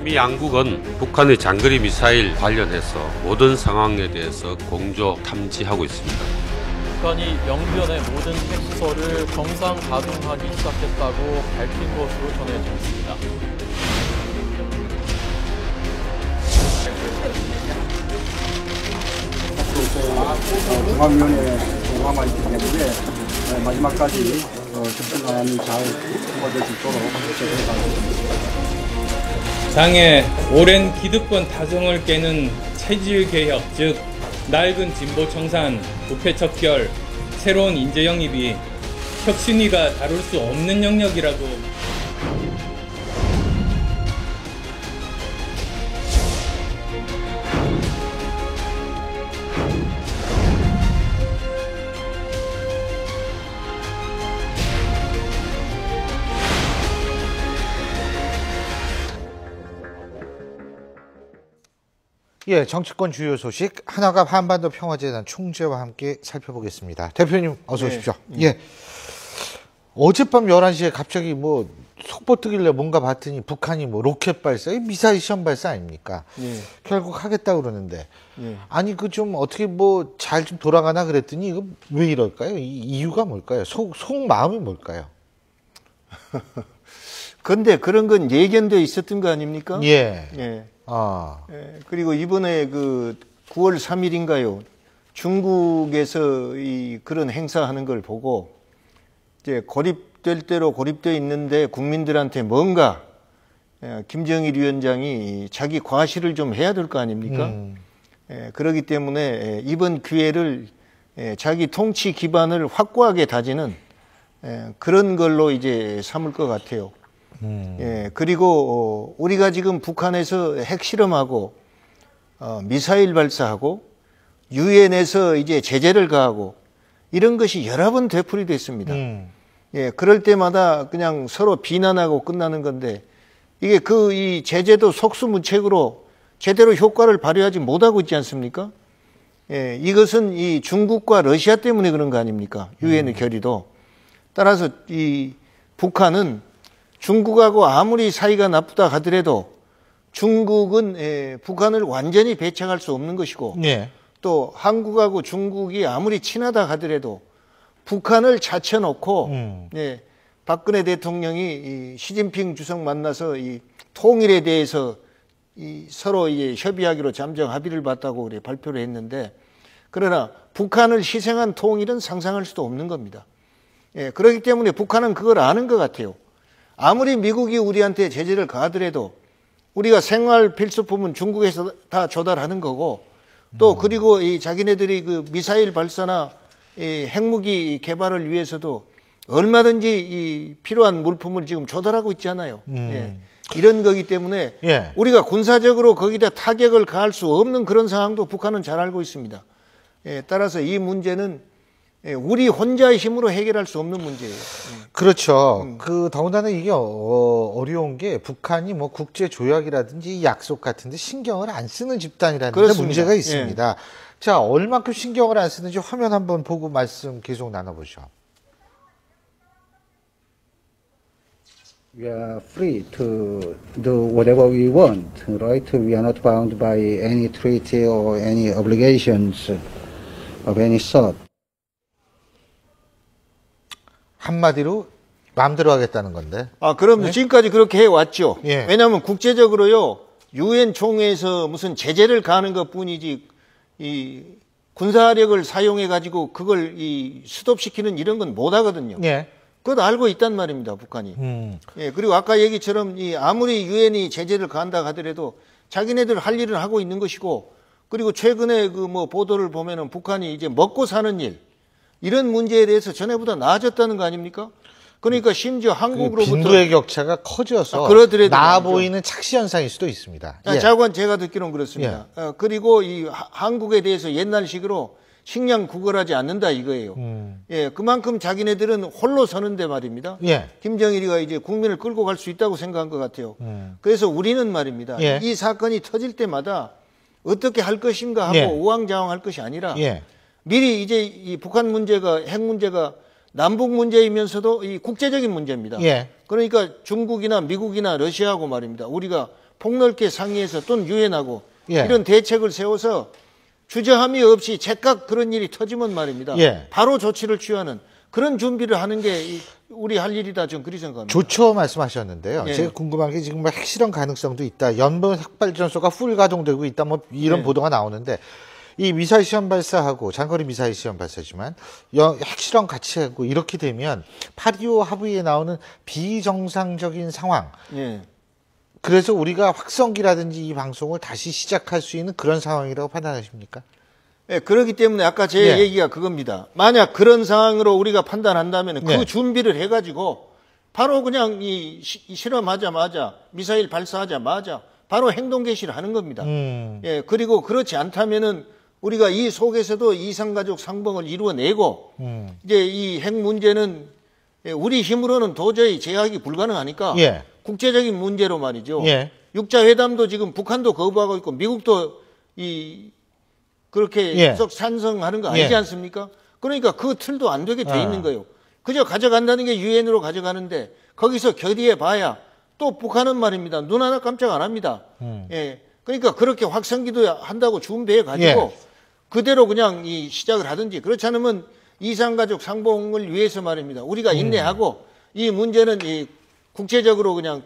미 양국은 북한의 장거리 미사일 관련해서 모든 상황에 대해서 공조 탐지하고 있습니다. 북한이 영변의 모든 핵시설을 정상 가동하기 시작했다고 밝힌 것으로 전해져 있습니다. 중앙위원회 공화가 있기 때문에 마지막까지 접근안이 잘 통과될 수 있도록 노력하겠습니다. 장애 오랜 기득권 타성을 깨는 체질 개혁, 즉 낡은 진보 청산, 부패 척결, 새로운 인재 영입이 혁신위가 다룰 수 없는 영역이라고. 예, 정치권 주요 소식 하나갑 한반도 평화재단 총재와 함께 살펴보겠습니다. 대표님 어서 오십시오. 예. 어젯밤 11시에 갑자기 뭐 속보 뜨길래 뭔가 봤더니 북한이 뭐 로켓 발사, 미사일 시험 발사 아닙니까? 예. 결국 하겠다 그러는데. 예. 아니 그 좀 어떻게 뭐 잘 좀 돌아가나 그랬더니 이거 왜 이럴까요? 이 이유가 뭘까요? 속 마음이 뭘까요? 근데 그런 건 예견돼 있었던 거 아닙니까? 예. 예. 예, 그리고 이번에 그 9월 3일인가요? 중국에서 그런 행사하는 걸 보고 이제 고립될 대로 고립되어 있는데 국민들한테 뭔가 김정일 위원장이 자기 과시를 좀 해야 될 거 아닙니까? 그렇기 때문에 이번 기회를 자기 통치 기반을 확고하게 다지는 그런 걸로 이제 삼을 것 같아요. 그리고 우리가 지금 북한에서 핵실험하고 미사일 발사하고 유엔에서 이제 제재를 가하고 이런 것이 여러 번 되풀이됐습니다. 그럴 때마다 그냥 서로 비난하고 끝나는 건데 이게 이 제재도 속수무책으로 제대로 효과를 발휘하지 못하고 있지 않습니까? 이것은 이 중국과 러시아 때문에 그런 거 아닙니까? 유엔의 결의도. 따라서 이 북한은 중국하고 아무리 사이가 나쁘다 하더라도 중국은 북한을 완전히 배척할 수 없는 것이고 예. 또 한국하고 중국이 아무리 친하다 하더라도 북한을 자쳐놓고 박근혜 대통령이 시진핑 주석 만나서 이 통일에 대해서 서로 이제 협의하기로 잠정 합의를 봤다고 그래 발표를 했는데 그러나 북한을 희생한 통일은 상상할 수도 없는 겁니다. 그렇기 때문에 북한은 그걸 아는 것 같아요. 아무리 미국이 우리한테 제재를 가하더라도 우리가 생활 필수품은 중국에서 다 조달하는 거고 또 그리고 이 자기네들이 그 미사일 발사나 이 핵무기 개발을 위해서도 얼마든지 이 필요한 물품을 지금 조달하고 있잖아요. 이런 거기 때문에 우리가 군사적으로 거기다 타격을 가할 수 없는 그런 상황도 북한은 잘 알고 있습니다. 따라서 이 문제는 우리 혼자의 힘으로 해결할 수 없는 문제예요. 그렇죠. 더군다나 이게 어려운 게 북한이 뭐 국제 조약이라든지 약속 같은데 신경을 안 쓰는 집단이라는 데 문제가 있습니다. 자, 얼마큼 신경을 안 쓰는지 화면 한번 보고 말씀 계속 나눠보죠. We are free to do whatever we want, right? We are not bound by any treaty or any obligations of any sort. 한마디로 마음대로 하겠다는 건데. 그럼요. 네? 지금까지 그렇게 해왔죠. 예. 왜냐하면 국제적으로요, 유엔 총회에서 무슨 제재를 가하는 것 뿐이지, 이 군사력을 사용해가지고 그걸 스톱시키는 이런 건 못 하거든요. 예. 그것도 알고 있단 말입니다, 북한이. 그리고 아까 얘기처럼 아무리 유엔이 제재를 가한다 하더라도 자기네들 할 일은 하고 있는 것이고, 그리고 최근에 보도를 보면은 북한이 이제 먹고 사는 일, 이런 문제에 대해서 전에보다 나아졌다는 거 아닙니까? 그러니까 심지어 한국으로부터 빈도의 격차가 커져서 나아 보이는 착시 현상일 수도 있습니다. 자관 제가 듣기로는 그렇습니다. 그리고 이 한국에 대해서 옛날식으로 식량 구걸하지 않는다 이거예요. 그만큼 자기네들은 홀로 서는데 말입니다. 김정일이가 이제 국민을 끌고 갈 수 있다고 생각한 것 같아요. 그래서 우리는 말입니다. 이 사건이 터질 때마다 어떻게 할 것인가 하고 우왕좌왕할 것이 아니라 미리 이제 이 북한 문제가 핵 문제가 남북 문제이면서도 이 국제적인 문제입니다. 그러니까 중국이나 미국이나 러시아하고 말입니다. 우리가 폭넓게 상의해서 또는 유엔하고 예. 이런 대책을 세워서 주저함이 없이 제각 그런 일이 터지면 말입니다. 예. 바로 조치를 취하는 그런 준비를 하는 게 우리 할 일이다. 좀 그리 생각합니다. 조처 말씀하셨는데요. 예. 제가 궁금한 게 지금 뭐 핵실험 가능성도 있다. 연번 핵발전소가 풀 가동되고 있다. 뭐 이런 예. 보도가 나오는데 이 미사일 시험 발사하고 장거리 미사일 시험 발사지만 핵실험 같이 하고 이렇게 되면 8.25 합의에 나오는 비정상적인 상황. 예. 그래서 우리가 확성기라든지 이 방송을 다시 시작할 수 있는 그런 상황이라고 판단하십니까? 예, 그렇기 때문에 아까 제 예. 얘기가 그겁니다. 만약 그런 상황으로 우리가 판단한다면 예. 그 준비를 해가지고 바로 그냥 이 실험하자마자 미사일 발사하자마자 바로 행동 개시를 하는 겁니다. 예, 그리고 그렇지 않다면은 우리가 이 속에서도 이산가족 상봉을 이루어내고 이제 이 핵 문제는 예, 우리 힘으로는 도저히 제약이 불가능하니까 예. 국제적인 문제로 말이죠. 예. 육자회담도 지금 북한도 거부하고 있고 미국도 그렇게 예. 썩 찬성하는 거 아니지 예. 않습니까? 그러니까 그 틀도 안 되게 돼 아. 있는 거예요. 그저 가져간다는 게 유엔으로 가져가는데 거기서 결의해 봐야 또 북한은 말입니다. 눈 하나 깜짝 안 합니다. 예. 그러니까 그렇게 확성기도 한다고 준비해 가지고 예. 그대로 그냥 시작을 하든지 그렇지 않으면 이산가족 상봉을 위해서 말입니다. 우리가 인내하고 이 문제는 국제적으로 그냥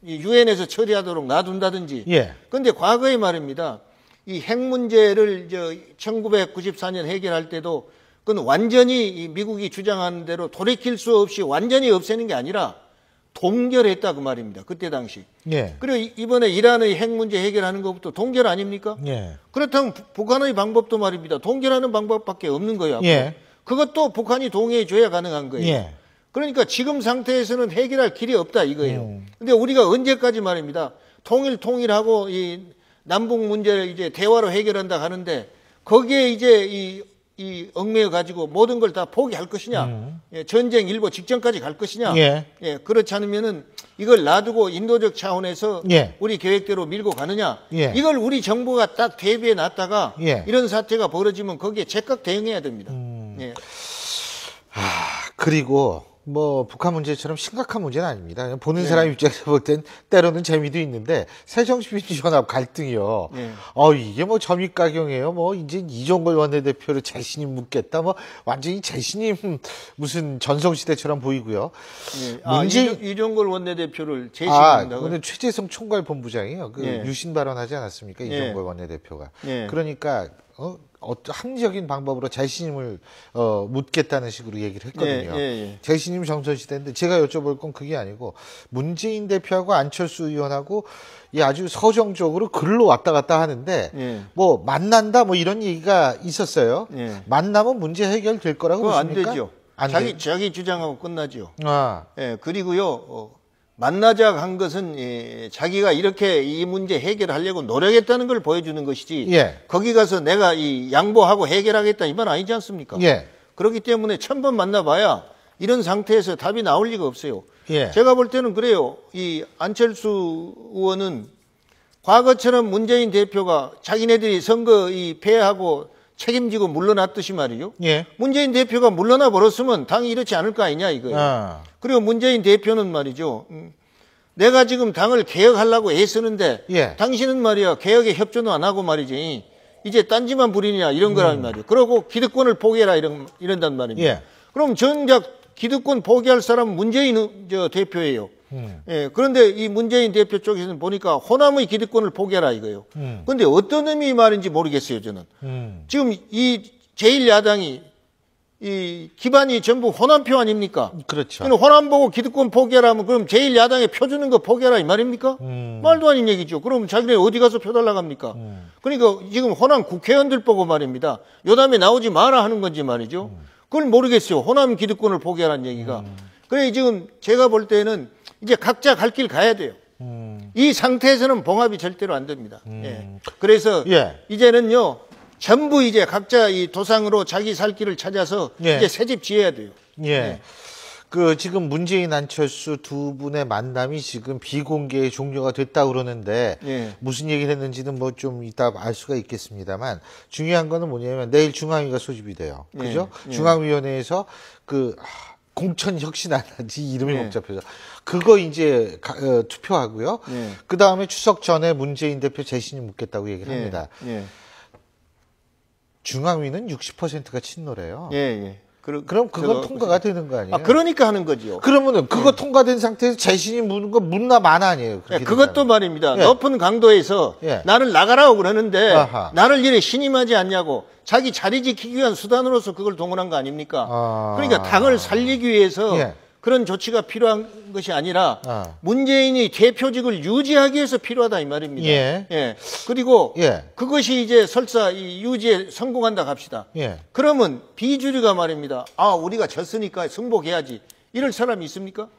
유엔에서 처리하도록 놔둔다든지. 예. 그런데 과거에 말입니다. 이 핵 문제를 1994년 해결할 때도 그건 완전히 이 미국이 주장하는 대로 돌이킬 수 없이 완전히 없애는 게 아니라 동결했다 그 말입니다. 그때 당시. 예. 그리고 이번에 이란의 핵 문제 해결하는 것부터 동결 아닙니까? 예. 그렇다면 북한의 방법도 말입니다. 동결하는 방법밖에 없는 거예요. 앞으로. 예. 그것도 북한이 동의해 줘야 가능한 거예요. 예. 그러니까 지금 상태에서는 해결할 길이 없다 이거예요. 근데 우리가 언제까지 말입니다. 통일하고 이 남북 문제를 이제 대화로 해결한다 하는데 거기에 이제 이 얽매여 가지고 모든 걸 다 포기할 것이냐. 예, 전쟁 일보 직전까지 갈 것이냐. 예. 예, 그렇지 않으면은 이걸 놔두고 인도적 차원에서 예. 우리 계획대로 밀고 가느냐. 예. 이걸 우리 정부가 딱 대비해 놨다가 예. 이런 사태가 벌어지면 거기에 즉각 대응해야 됩니다. 예. 그리고 뭐 북한 문제처럼 심각한 문제는 아닙니다. 그냥 보는 사람 입장에서 볼 땐 때로는 재미도 있는데 새정치민주연합 갈등이요. 네. 이게 뭐 점입가경이에요. 뭐 이제 이종걸 원내대표를 재신임 묻겠다. 뭐 완전히 재신임 무슨 전성시대처럼 보이고요. 예. 이종걸 원내대표를 재신임한다고요? 오늘 최재성 총괄본부장이요. 그 예. 유신 발언하지 않았습니까? 예. 이종걸 원내대표가. 예. 그러니까 합리적인 방법으로 재신임을 묻겠다는 식으로 얘기를 했거든요. 예. 재신임 정선시대인데 제가 여쭤볼 건 그게 아니고 문재인 대표하고 안철수 의원하고 아주 서정적으로 글로 왔다 갔다 하는데 예. 뭐 만난다 뭐 이런 얘기가 있었어요. 예. 만나면 문제 해결될 거라고 그거 안 보십니까? 되죠. 안 자기 주장하고 끝나죠. 아, 예, 그리고요, 만나자 한 것은 자기가 이렇게 이 문제 해결하려고 노력했다는 걸 보여주는 것이지. 예. 거기 가서 내가 양보하고 해결하겠다 이 말 아니지 않습니까? 예. 그렇기 때문에 1000번 만나봐야 이런 상태에서 답이 나올 리가 없어요. 예. 제가 볼 때는 그래요. 이 안철수 의원은 과거처럼 문재인 대표가 자기네들이 선거 패하고 책임지고 물러났듯이 말이죠. 예. 문재인 대표가 물러나 버렸으면 당이 이렇지 않을 거 아니냐 이거예요. 아. 그리고 문재인 대표는 말이죠. 내가 지금 당을 개혁하려고 애쓰는데 예. 당신은 말이야 개혁에 협조도 안 하고 말이지. 이제 딴지만 부리냐 이런 거란 말이에요. 그러고 기득권을 포기해라 이런단 말입니다. 예. 그럼 정작 기득권 포기할 사람은 문재인 대표예요. 예, 그런데 이 문재인 대표 쪽에서는 보니까 호남의 기득권을 포기해라 이거예요. 그런데 어떤 의미 말인지 모르겠어요, 저는. 지금 이 제1야당이 이 기반이 전부 호남표 아닙니까? 그렇죠. 그럼 호남 보고 기득권 포기하라 하면 그럼 제1야당에 표 주는 거 포기하라 이 말입니까? 말도 아닌 얘기죠. 그럼 자기네 어디 가서 표 달라고 합니까? 그러니까 지금 호남 국회의원들 보고 말입니다. 요담에 나오지 마라 하는 건지 말이죠. 그걸 모르겠어요. 호남 기득권을 포기하라는 얘기가. 그래 지금 제가 볼 때는 이제 각자 갈 길 가야 돼요. 이 상태에서는 봉합이 절대로 안 됩니다. 예. 그래서 예. 이제는요 전부 이제 각자 이 도상으로 자기 살 길을 찾아서 예. 이제 새집 지어야 돼요. 예. 그 지금 문재인 안철수 두 분의 만남이 지금 비공개 종료가 됐다 그러는데 예. 무슨 얘기를 했는지는 뭐 좀 이따 알 수가 있겠습니다만 중요한 거는 뭐냐면 내일 중앙위가 소집이 돼요. 그죠? 예. 중앙위원회에서 그 공천혁신안지 이름이 네. 복잡해서 그거 이제 투표하고요. 네. 그 다음에 추석 전에 문재인 대표 재신임 묻겠다고 얘기를 예, 합니다. 예, 중앙위는 60%가 친노래요. 예, 예. 그럼 그건 통과가 되는 거 아니에요? 그러니까 하는 거지요. 그러면은 그거 통과된 상태에서 재신임 묻는 거 묻나 마나 아니에요? 예, 그것도 말입니다. 예. 높은 강도에서 예. 나를 나가라고 그러는데 아하. 나를 이래 신임하지 않냐고 자기 자리 지키기 위한 수단으로서 그걸 동원한 거 아닙니까? 아. 그러니까 당을 살리기 위해서 예. 그런 조치가 필요한 것이 아니라 아. 문재인이 대표직을 유지하기 위해서 필요하다 이 말입니다. 예. 그리고 예. 그것이 이제 설사 이 유지에 성공한다 갑시다. 예. 그러면 비주류가 말입니다. 우리가 졌으니까 승복해야지. 이럴 사람이 있습니까?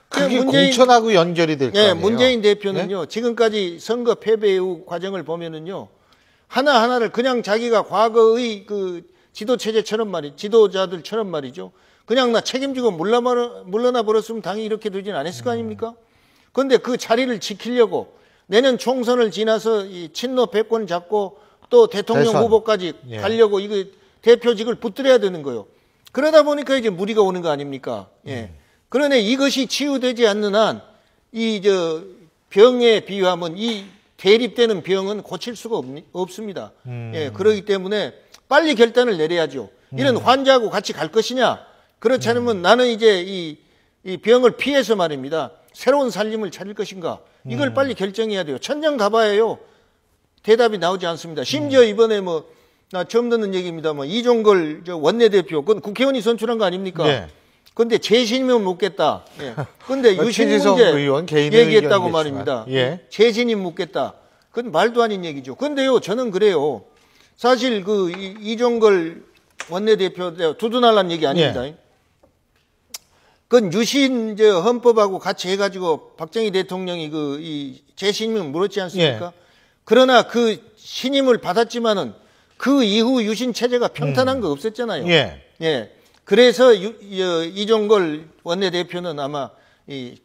그게 공천하고 연결이 될 거 예, 아니에요? 문재인 대표는요, 지금까지 선거 패배 후 과정을 보면은요, 하나하나를 그냥 자기가 과거의 그 지도체제처럼 지도자들처럼 말이죠. 그냥 나 책임지고 물러나 버렸으면 당이 이렇게 되진 않았을 거 아닙니까? 그런데 그 자리를 지키려고 내년 총선을 지나서 이 친노 패권 잡고 또 대통령 대선. 후보까지 예. 가려고 이거 대표직을 붙들어야 되는 거예요. 그러다 보니까 이제 무리가 오는 거 아닙니까? 예. 그러네 이것이 치유되지 않는 한 이 병에 비유하면 이 대립되는 병은 고칠 수가 없습니다. 예, 그렇기 때문에 빨리 결단을 내려야죠. 이런 환자하고 같이 갈 것이냐? 그렇지 않으면 나는 이제 이 병을 피해서 말입니다. 새로운 살림을 찾을 것인가? 이걸 빨리 결정해야 돼요. 천장 가봐야요. 대답이 나오지 않습니다. 심지어 이번에 나 처음 듣는 얘기입니다. 이종걸 원내대표, 그건 국회의원이 선출한 거 아닙니까? 네. 근데 재신임은 묻겠다. 예. 근데 유신 최재성 문제 의원 개인의 얘기했다고 의견이겠지만. 말입니다. 예. 재신임 묻겠다. 그건 말도 아닌 얘기죠. 근데요, 저는 그래요. 사실 이종걸 원내대표 두둔하려는 얘기 아닙니다. 예. 그건 유신 헌법하고 같이 해가지고 박정희 대통령이 이 재신임을 물었지 않습니까? 예. 그러나 그 신임을 받았지만은 그 이후 유신 체제가 평탄한 거 없었잖아요. 예. 예. 그래서 이종걸 원내대표는 아마 이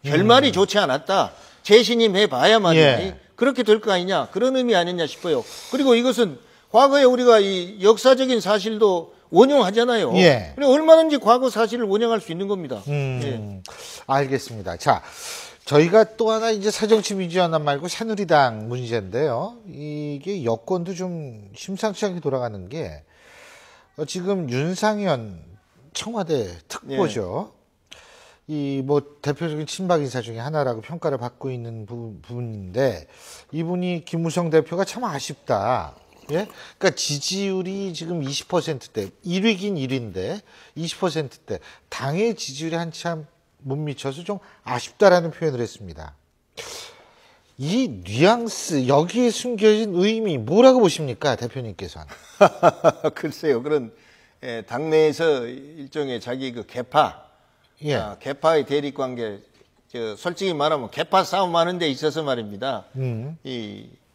결말이 좋지 않았다. 재신임 해봐야만 예. 그렇게 될 거 아니냐. 그런 의미 아니냐 싶어요. 그리고 이것은 과거에 우리가 이 역사적인 사실도 원용하잖아요. 예. 그리고 얼마든지 과거 사실을 원용할 수 있는 겁니다. 예. 알겠습니다. 자, 저희가 또 하나 이제 사정치 민주연합 말고 새누리당 문제인데요. 이게 여권도 좀 심상치 않게 돌아가는 게 지금 윤상현 청와대 특보죠. 이 대표적인 친박 인사 중에 하나라고 평가를 받고 있는 부분인데 이분이 김무성 대표가 참 아쉽다. 예? 그러니까 지지율이 지금 20%대, 1위긴 1위인데 20%대, 당의 지지율이 한참 못 미쳐서 좀 아쉽다라는 표현을 했습니다. 이 뉘앙스, 여기에 숨겨진 의미 뭐라고 보십니까, 대표님께서는? 글쎄요, 그런 당내에서 일종의 자기 개파, 예. 개파의 대립 관계, 솔직히 말하면 개파 싸움 하는 데 있어서 말입니다.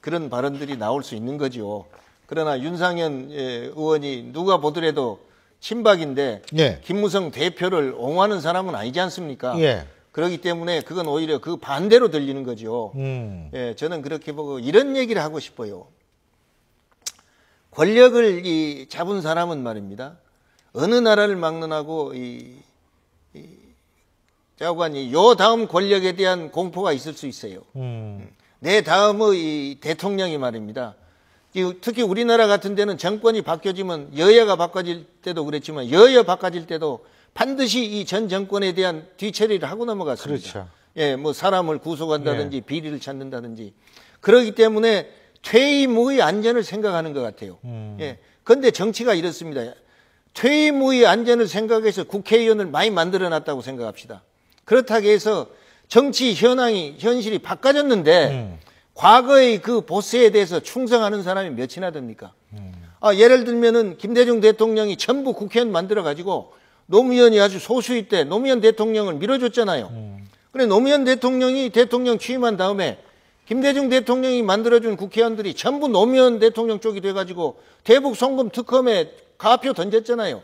그런 발언들이 나올 수 있는 거죠. 그러나 윤상현 의원이 누가 보더라도 친박인데 예. 김무성 대표를 옹호하는 사람은 아니지 않습니까? 예. 그렇기 때문에 그건 오히려 그 반대로 들리는 거죠. 예, 저는 그렇게 보고 이런 얘기를 하고 싶어요. 권력을 잡은 사람은 말입니다. 어느 나라를 막론하고 자관이 요 다음 권력에 대한 공포가 있을 수 있어요. 내 다음의 이 대통령이 말입니다. 특히 우리나라 같은 데는 정권이 바뀌어지면 여야가 바꿔질 때도 그랬지만 여야 바꿔질 때도 반드시 이 전 정권에 대한 뒤처리를 하고 넘어갔습니다. 그렇죠. 예, 사람을 구속한다든지 비리를 찾는다든지 그렇기 때문에 퇴임 후의 안전을 생각하는 것 같아요. 예. 그런데 정치가 이렇습니다. 퇴임 후의 안전을 생각해서 국회의원을 많이 만들어 놨다고 생각합시다. 그렇다고 해서 정치 현실이 바꿔졌는데 과거의 그 보스에 대해서 충성하는 사람이 몇이나 됩니까? 예를 들면은 김대중 대통령이 전부 국회의원 만들어 가지고 노무현이 아주 소수일 때 노무현 대통령을 밀어줬잖아요. 그래 노무현 대통령이 대통령 취임한 다음에 김대중 대통령이 만들어준 국회의원들이 전부 노무현 대통령 쪽이 돼가지고 대북 송금 특검에 가표 던졌잖아요.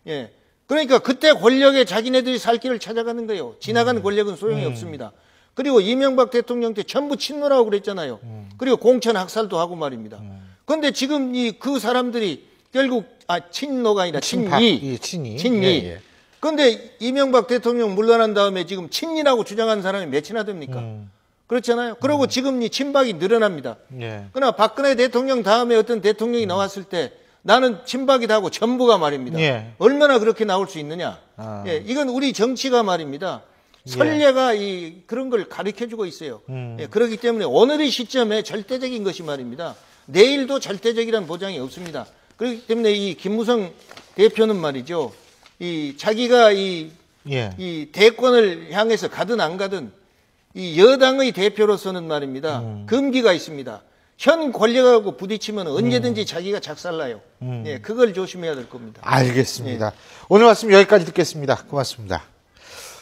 예. 그러니까 그때 권력에 자기네들이 살 길을 찾아가는 거예요. 지나간 권력은 소용이 없습니다. 그리고 이명박 대통령 때 전부 친노라고 그랬잖아요. 그리고 공천 학살도 하고 말입니다. 그런데 지금 그 사람들이 결국 친노가 아니라 친이. 친이. 친이. 예, 예. 근데 이명박 대통령 물러난 다음에 지금 친이라고 주장하는 사람이 몇이나 됩니까? 그렇잖아요. 그리고 지금 이 친박이 늘어납니다. 예. 그러나 박근혜 대통령 다음에 어떤 대통령이 나왔을 때 나는 친박이다 하고 전부가 말입니다. 예. 얼마나 그렇게 나올 수 있느냐. 아. 예, 이건 우리 정치가 말입니다. 선례가 그런 걸 가르쳐주고 있어요. 예, 그렇기 때문에 오늘의 시점에 절대적인 것이 말입니다. 내일도 절대적이라는 보장이 없습니다. 그렇기 때문에 이 김무성 대표는 말이죠. 자기가 이 대권을 향해서 가든 안 가든 이 여당의 대표로서는 말입니다. 금기가 있습니다. 현 권력하고 부딪히면 언제든지 자기가 작살나요. 예, 그걸 조심해야 될 겁니다. 알겠습니다. 오늘 말씀 여기까지 듣겠습니다. 고맙습니다.